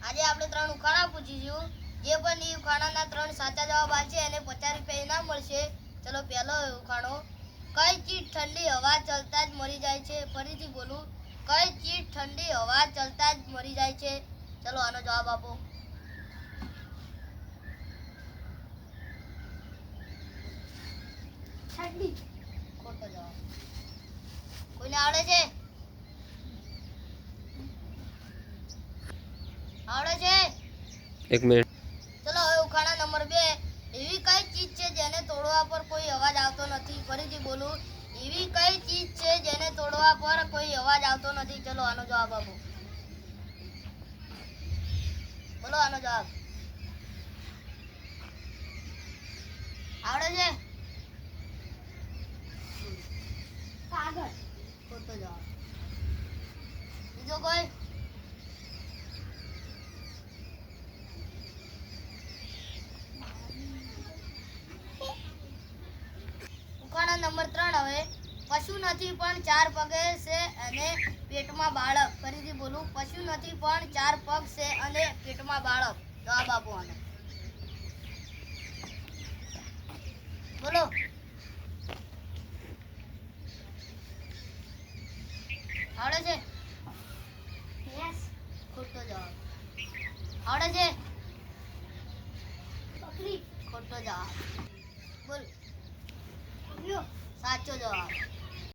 આજે આપણે 3 ઉખાણા પૂછીશું જે પણ ઈ ઉખાણાના 3 સાચા જવાબ આપશે એને 50 રૂપિયા ઇનામ મળશે ચલો પહેલો ઉખાણો કઈ ચીજ ઠંડી હવા ચલતા જ મરી જાય છે ફરીથી બોલું કઈ ચીજ ઠંડી હવા ચલતા જ મરી જાય છે ચલો આનો જવાબ આપો ઠંડી ખોટો જવાબ કોઈને આવડે છે આવડે છે એક મિનિટ ચલો હવે ઉખાણા નંબર 2 એવી કઈ ચીજ છે જેને તોડવા પર કોઈ અવાજ આવતો નથી ફરીથી બોલું એવી કઈ ચીજ છે જેને તોડવા પર કોઈ અવાજ આવતો નથી ચલો આનો જવાબ આપો બોલો આનો જવાબ આવડે છે કાગળ ખોટો જવાબ બીજો કોઈ ઉખાણા નંબર 3 હવે પશુ નથી પણ 4 પગે છે અને પેટમાં બાળક ફરીથી બોલું પશુ નથી પણ 4 પગ છે અને પેટમાં બાળક જવાબ આપો આનો બોલો આવડે છે યસ ખોટો જવાબ આવડે છે બકરી ખોટો જવાબ બોલ સાચો જવાબ